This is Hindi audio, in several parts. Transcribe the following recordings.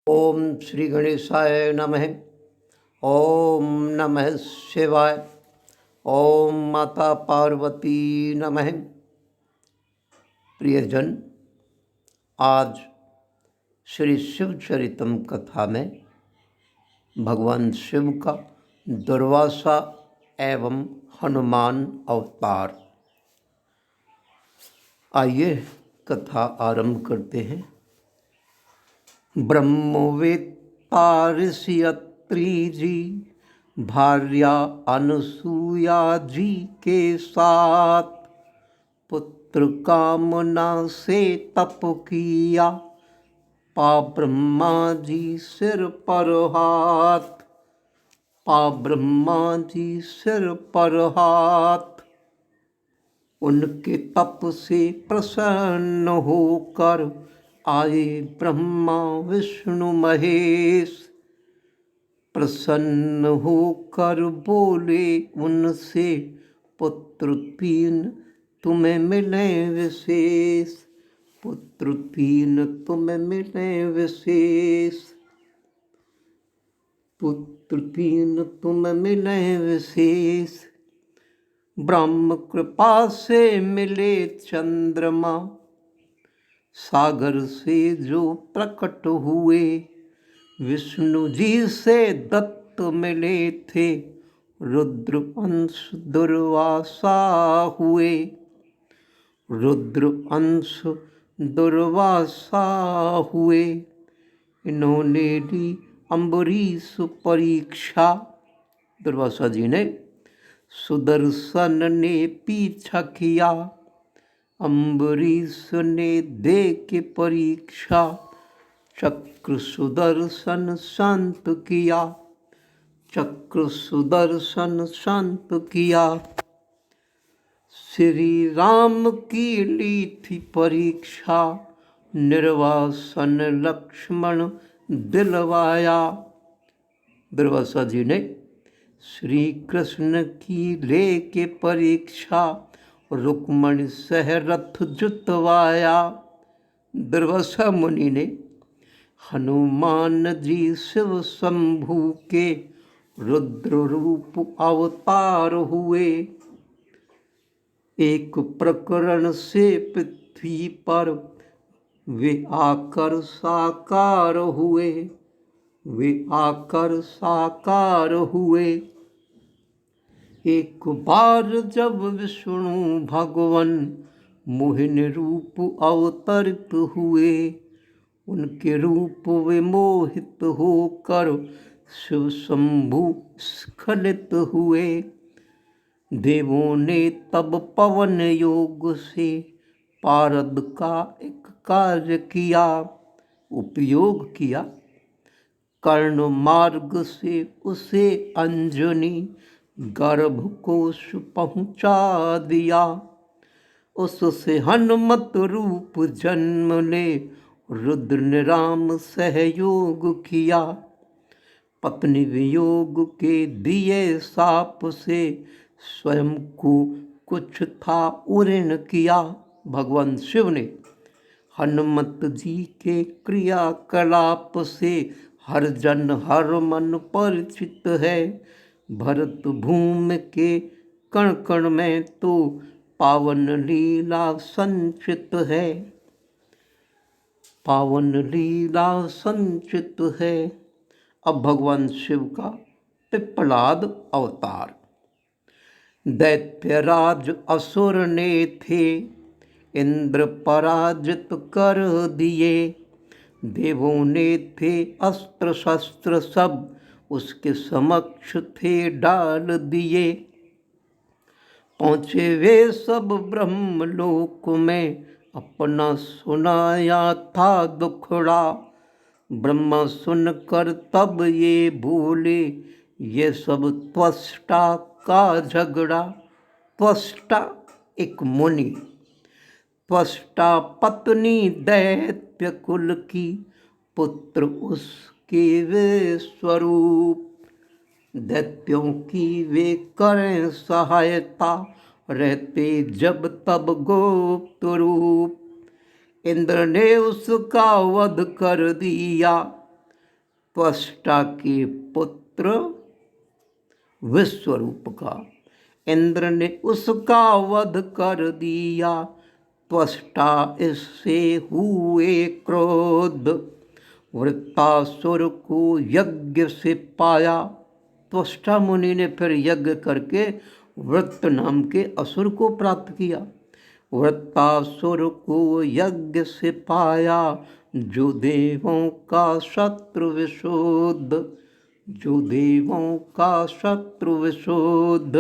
ओम श्री गणेशाय नमः। ओम नमः शिवाय। ओम माता पार्वती नमः। प्रियजन, आज श्री शिव चरितम कथा में भगवान शिव का दुर्वासा एवं हनुमान अवतार। आइए कथा आरंभ करते हैं। ब्रह्मवेत्ता ऋषि अत्रि जी भार्या अनसूया जी के साथ पुत्र कामना से तप किया। पा ब्रह्मा जी सिर पर हाथ। पा ब्रह्मा जी सिर पर हाथ। उनके तप से प्रसन्न होकर आए ब्रह्मा विष्णु महेश। प्रसन्न होकर बोले उनसे, पुत्र तीन तुम्हें मिले विशेष। पुत्र तीन तुम्हें मिले विशेष। पुत्र तीन तुम्हें मिले विशेष। ब्रह्म कृपा से मिले चंद्रमा, सागर से जो प्रकट हुए। विष्णु जी से दत्त मिले थे, रुद्र अंश दुर्वासा हुए। रुद्र अंश दुर्वासा हुए। इन्होंने ली अम्बरीश परीक्षा। दुर्वासा जी ने सुदर्शन ने पीछा किया। अम्बरीश ने दे के परीक्षा। चक्र सुदर्शन शांत किया। चक्र सुदर्शन शांत किया। श्री राम की ली थी परीक्षा। निर्वासन लक्ष्मण दिलवाया। दुर्वासा जी ने श्री कृष्ण की ले के परीक्षा। रुक्मणी सह रथ जुतवाया। दुर्वासा मुनि ने हनुमान जी शिव शंभु के रुद्र रूप अवतार हुए। एक प्रकरण से पृथ्वी पर वे आकर साकार हुए। वे आकर साकार हुए। एक बार जब विष्णु भगवान मोहिन रूप अवतरित हुए, उनके रूप वे मोहित होकर शिव शंभु स्खलित हुए। देवों ने तब पवन योग से पारद का एक कार्य किया, उपयोग किया। कर्ण मार्ग से उसे अंजनी गर्भ कोश पहुँचा दिया। उससे हनुमत रूप जन्म ले रुद्र ने राम सहयोग किया। पत्नी वियोग के दिए साप से स्वयं को कुछ था उऋण किया। भगवान शिव ने हनुमत जी के क्रियाकलाप से हर जन हर मन परिचित है। भरत भूमि के कण कण में तो पावन लीला संचित है। पावन लीला संचित है। अब भगवान शिव का पिप्पलाद अवतार। दैत्यराज असुर ने थे, इंद्र पराजित कर दिए। देवों ने थे अस्त्र शस्त्र सब, उसके समक्ष थे डाल दिए। पहुँचे वे सब ब्रह्मलोक में, अपना सुनाया था दुखड़ा। ब्रह्मा सुनकर तब ये बोले, ये सब त्वष्टा का झगड़ा। त्वष्टा एक मुनि। त्वष्टा पत्नी दैत्य कुल की, पुत्र उसके वे स्वरूप। दैत्यों की वे करें सहायता, रहते जब तब गुप्त रूप। इंद्र ने उसका वध कर दिया, त्वष्टा के पुत्र विश्वरूप का। इंद्र ने उसका वध कर दिया, त्वष्टा इससे हुए क्रोध। वृत्तासुर को यज्ञ से पाया। त्वष्टा मुनि ने फिर यज्ञ करके वृत्त नाम के असुर को प्राप्त किया। वृत्तासुर को यज्ञ से पाया, जो देवों का शत्रु विशुद्ध, जो देवों का शत्रु विशुद्ध।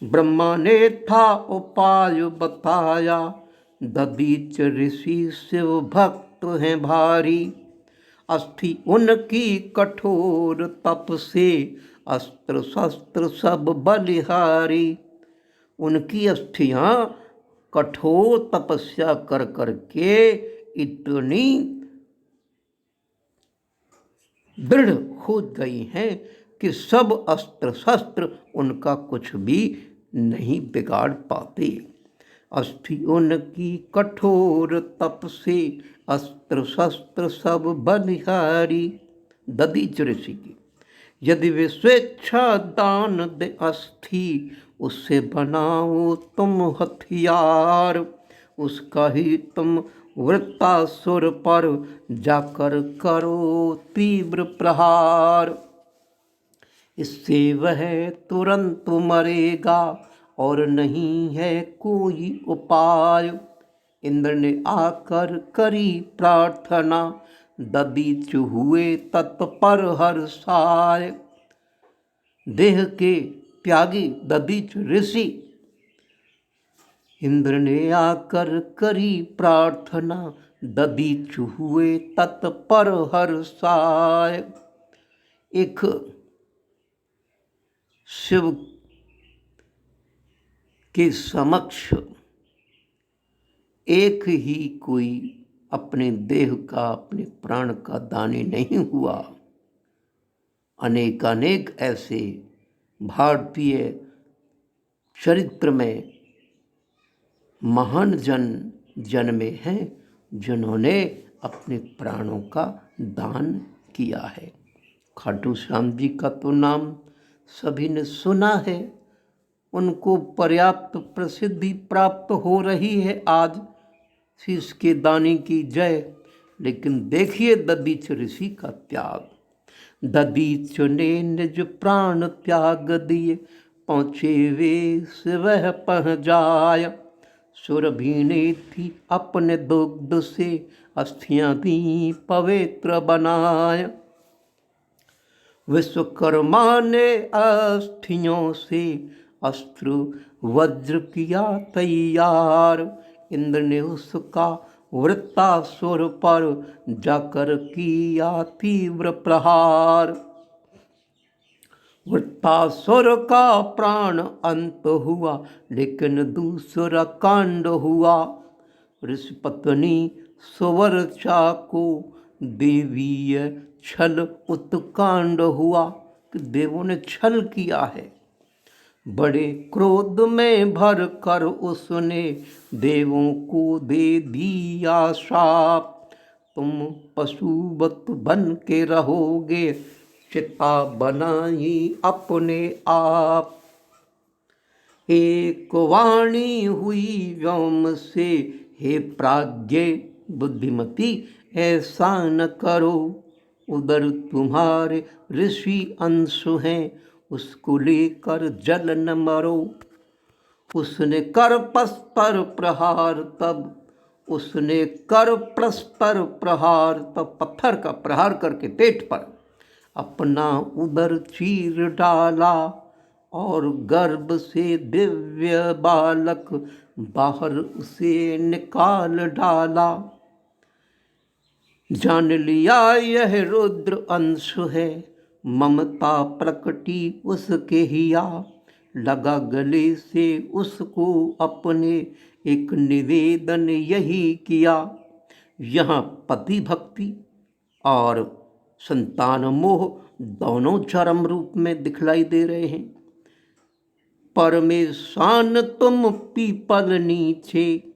ब्रह्मा ने था उपाय बताया, दधीच ऋषि शिव भक्त हैं भारी। अस्थि उनकी कठोर तप से, अस्त्र शस्त्र सब बलिहारी। उनकी अस्थियां कठोर तपस्या कर करके इतनी दृढ़ हो गई हैं कि सब अस्त्र शस्त्र उनका कुछ भी नहीं बिगाड़ पाते। अस्थि उनकी कठोर तप से, अस्त्र शस्त्र सब बलिहारी। दधीच ऋषि की यदि वे स्वेच्छा दान दे अस्थि, उससे बनाओ तुम हथियार। उसका ही तुम वृत्तासुर पर जाकर करो तीव्र प्रहार। इससे वह तुरंत मरेगा और नहीं है कोई उपाय। इंद्र ने आकर करी प्रार्थना, दधीच हुए तत्पर हर्षाय। देह के त्यागी दधीच ऋषि इंद्र ने आकर करी प्रार्थना, दधीच हुए तत्पर हर्षाय। एक शिव के समक्ष एक ही कोई अपने देह का, अपने प्राण का दानी नहीं हुआ। अनेकानेक ऐसे भारतीय चरित्र में महान जन जन्मे हैं जिन्होंने अपने प्राणों का दान किया है। खाटू श्याम जी का तो नाम सभी ने सुना है, उनको पर्याप्त प्रसिद्धि प्राप्त हो रही है आज, शीश के दानी की जय। लेकिन देखिए दधीच ऋषि का त्याग। दधीच ने निज प्राण त्याग दिए, पहुँचे वे शिवह पह जाय। सुरभि ने थी अपने दुग्ध से, अस्थियां दी पवित्र बनाय। विश्वकर्मा ने अस्थियों से अस्त्र वज्र किया तैयार। इंद्र ने उसका वृत्तासुर पर जाकर किया तीव्र प्रहार। वृत्तासुर का प्राण अंत हुआ, लेकिन दूसरा कांड हुआ। ऋषि पत्नी सुवर्चा को देवीय छल उत्कांड हुआ कि देवों ने छल किया है। बड़े क्रोध में भर कर उसने देवों को दे दिया शाप। तुम पशुवत बन के रहोगे, चिता बनाई अपने आप। एक वाणी हुई व्योम से, हे प्राज्ञ बुद्धिमती ऐसा न करो। उधर तुम्हारे ऋषि अंशु हैं, उसको लेकर जल न मरो। उसने कर प्रस्तर प्रहार तब, उसने कर प्रस्तर प्रहार तब, पत्थर का प्रहार करके पेट पर अपना उदर चीर डाला और गर्भ से दिव्य बालक बाहर उसे निकाल डाला। जान लिया यह रुद्र अंश है, ममता प्रकटी उसके हिया। लगा गले से उसको अपने, एक निवेदन यही किया। यहाँ पति भक्ति और संतान मोह दोनों चरम रूप में दिखलाई दे रहे हैं। परमेशान तुम पीपल नीचे,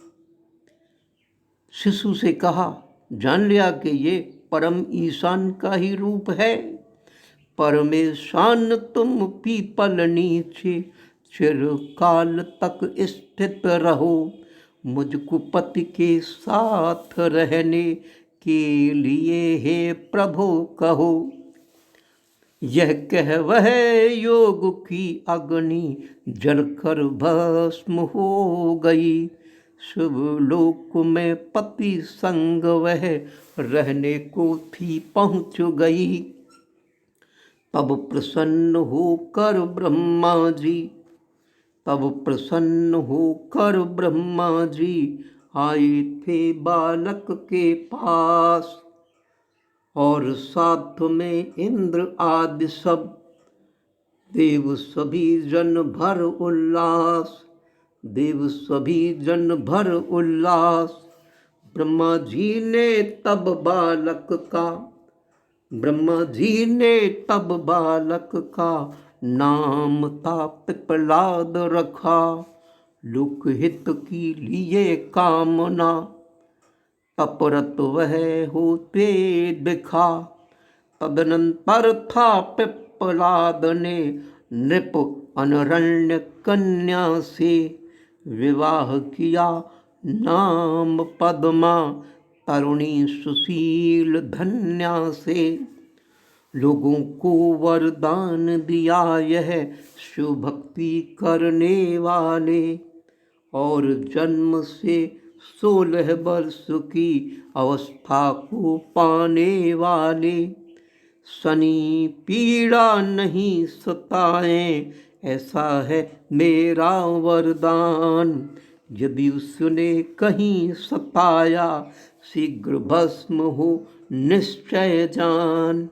शिशु से कहा, जान लिया कि ये परम ईशान का ही रूप है। परमेशान तुम पीपल नीचे चिरकाल तक स्थित रहो, मुझको पति के साथ रहने के लिए हे प्रभु कहो। यह कह वह योग की अग्नि जलकर भस्म हो गई। शुभ लोक में पति संग वह रहने को थी पहुँच गई। तब प्रसन्न होकर ब्रह्मा जी, तब प्रसन्न होकर ब्रह्मा जी आए थे बालक के पास, और साथ में इंद्र आदि सब देव सभी जन भर उल्लास, देव सभी जन भर उल्लास। ब्रह्मा जी ने तब बालक का, ब्रह्मा जी ने तब बालक का नाम था पिपलाद रखा। लोकहित की लिए कामना तपरत वह होते दिखा। तदनंतर था पिपलाद ने नृप अनरण्य कन्या से विवाह किया। नाम पद्मा तरुणी सुशील धन्या से। लोगों को वरदान दिया यह शिव भक्ति करने वाले, और जन्म से 16 वर्ष की अवस्था को पाने वाले। शनि पीड़ा नहीं सताए ऐसा है मेरा वरदान। यदि उसने कहीं सताया शीघ्र भस्म हो निश्चय जान।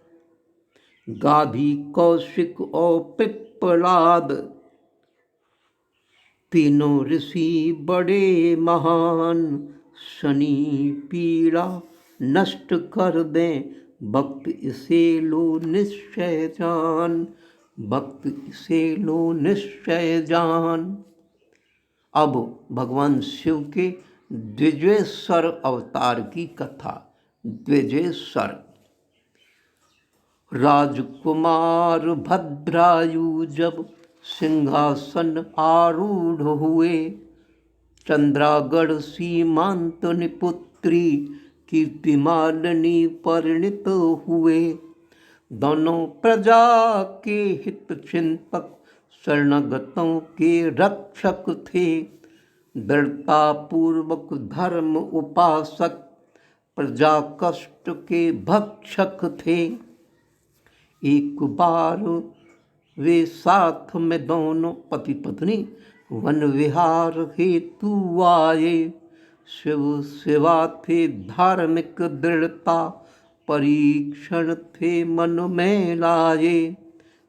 गाधी कौशिक और पिपलाद तीनों ऋषि बड़े महान। शनि पीड़ा नष्ट कर दें भक्त इसे लो निश्चय जान, भक्त इसे लो निश्चय जान। अब भगवान शिव के द्विजेश्वर अवतार की कथा। द्विजेश्वर। राजकुमार भद्रायु जब सिंहासन आरूढ़ हुए, चंद्रागढ़ सीमांत निपुत्री कीर्तिमालिनी परिणित हुए। दोनों प्रजा के हित चिंतक शरणागतों के रक्षक थे। दृढ़ता पूर्वक धर्म उपासक प्रजा कष्ट के भक्षक थे। एक बार वे साथ में दोनों पति पत्नी वन विहार हेतु आए। शिव सेवा थे धार्मिक दृढ़ता परीक्षण थे मन में लाए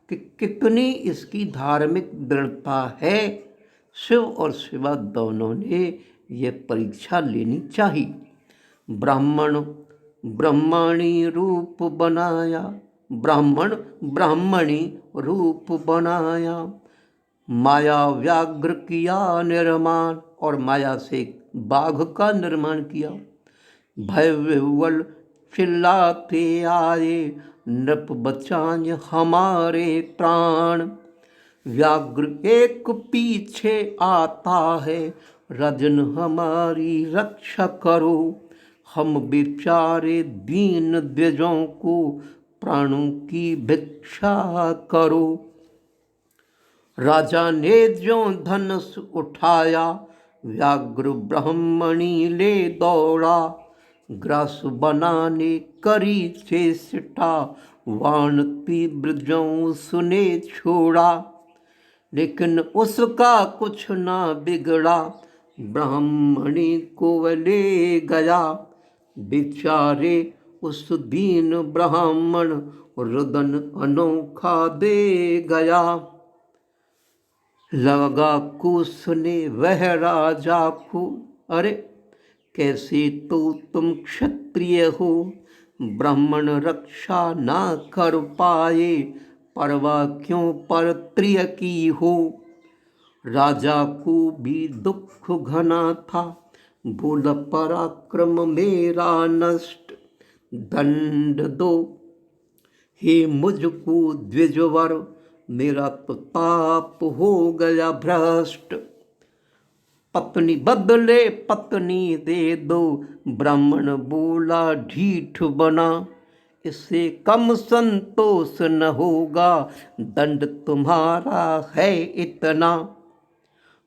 कि कितनी इसकी धार्मिक दृढ़ता है। शिव और शिवा दोनों ने ये परीक्षा लेनी चाहिए। ब्राह्मण ब्रह्मणी रूप बनाया, ब्राह्मण ब्राह्मणी रूप बनाया। माया व्याघ्र किया निर्माण, और माया से बाघ का निर्माण किया। भय विह्वल चिल्लाते आए नृप बचाएं हमारे प्राण। व्याघ्र एक पीछे आता है रजन हमारी रक्षा करो। हम बेचारे दीन द्विजों को प्राणों की भिक्षा करो। राजा ने जो धनुष उठाया व्याघ्र ब्राह्मणी ले दौड़ा। ग्रास बनाने करी चेष्टा वाण तीव्र जो सुने छोड़ा। लेकिन उसका कुछ ना बिगड़ा ब्राह्मणी को वह ले गया। बेचारे उस दीन ब्राह्मण रुदन अनोखा दे गया। लगा कुसने वह राजा को, अरे कैसे तो तुम क्षत्रिय हो, ब्राह्मण रक्षा ना कर पाए, परवाह क्यों परत्रिय की हो। राजा को भी दुख घना था, बोला पराक्रम मेरा नष्ट, दंड दो। हे मुझको द्विजवर, मेरा तो ताप हो गया भ्रष्ट। पत्नी बदले पत्नी दे दो, ब्राह्मण बोला ढीठ बना। इससे कम संतोष न होगा, दंड तुम्हारा है इतना।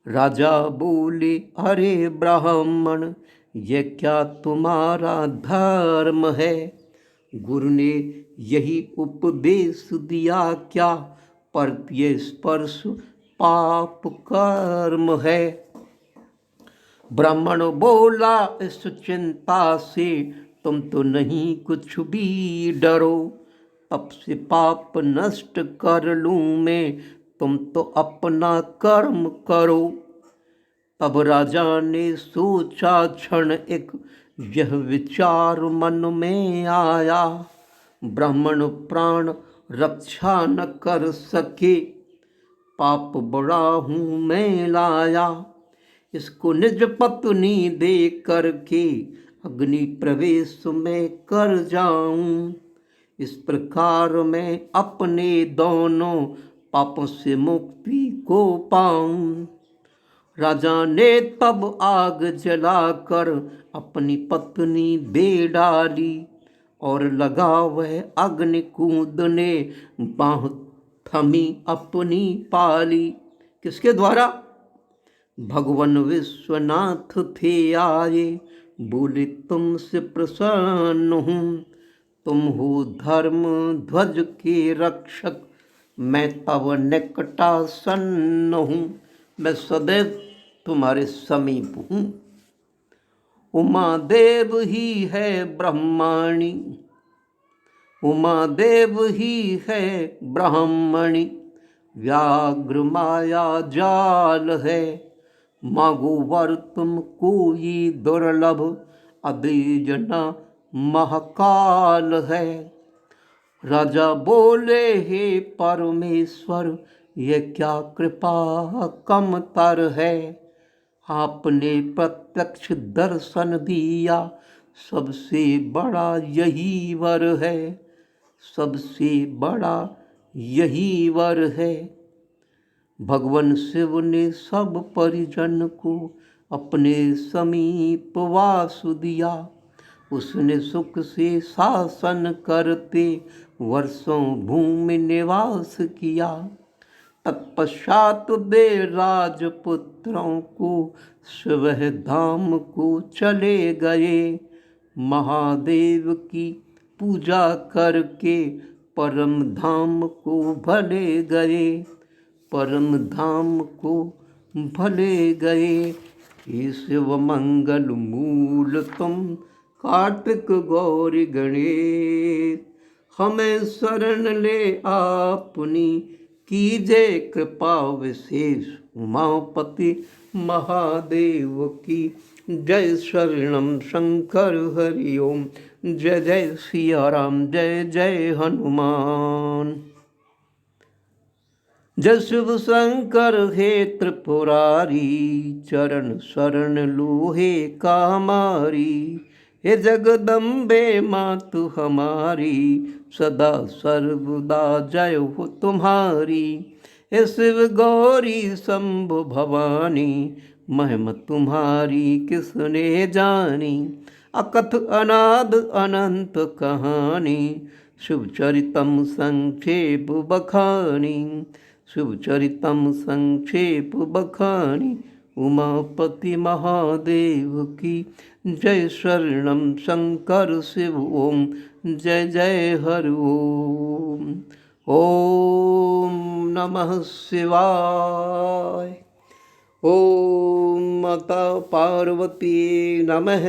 राजा बोले अरे ब्राह्मण, ये क्या तुम्हारा धर्म है। गुरु ने यही उपदेश दिया क्या, पर ये स्पर्श पाप कर्म है। ब्राह्मण बोला इस चिंता से तुम तो नहीं कुछ भी डरो। तब से पाप नष्ट कर लूँ मैं, तुम तो अपना कर्म करो। तब राजा ने सोचा क्षण एक, यह विचार मन में आया। ब्राह्मण प्राण रक्षा न कर सके, पाप बड़ा हूँ मैं लाया। इसको निज पत्नी दे करके, अग्नि प्रवेश में कर जाऊं। इस प्रकार मैं अपने दोनों पापों से मुक्ति को पाऊं। राजा ने तब आग जलाकर अपनी पत्नी दे डाली, और लगा वह अग्नि कूदने, बाँह थमी अपनी पाली। किसके द्वारा? भगवान विश्वनाथ थे आए, बोले तुमसे प्रसन्न हूँ। तुम हो धर्म ध्वज के रक्षक, मैं तव निकटासन्न हूँ। मैं सदैव तुम्हारे समीप हूँ। उमा देव ही है ब्रह्माणी, उमा देव ही है ब्राह्मणी। व्याघ्र माया जाल है, मागो वर तुम कोई दुर्लभ। अदीजना महाकाल है। राजा बोले हे परमेश्वर, ये क्या कृपा कमतर है। आपने प्रत्यक्ष दर्शन दिया, सबसे बड़ा यही वर है। सबसे बड़ा यही वर है। भगवान शिव ने सब परिजन को अपने समीप वास दिया। उसने सुख से शासन करते वर्षों भूमि निवास किया। तत्पश्चात वे राजपुत्रों को स्वह धाम को चले गए। महादेव की पूजा करके परम धाम को भले गए, परम धाम को भले गए। हे शिव मंगल मूल तुम, कार्तिक गौरी गणेश। हमें शरण ले आपनी, कीजे कृपा विशेष। उमापति महादेव की जय। शरणम शंकर हरि ओम। जय जय सिया राम, जय जय हनुमान। जय शिव शंकर हे त्रिपुरारी, चरण शरण लोहे का हमारी। हे जगदम्बे मातु हमारी, सदा सर्वदा जय हो तुम्हारी। हे शिव गौरी शंभु भवानी, महिमा तुम्हारी किसने जानी। अकथ अनाद अनंत कहानी, शिवचरितम संक्षेप बखानी। शिवचरितम संक्षेप बखानी। उमापति महादेव की जय। शरणम शंकर शिव ओम। जय जय हरि ओम। ओम नमः शिवाय। ओम माता पार्वती नमः।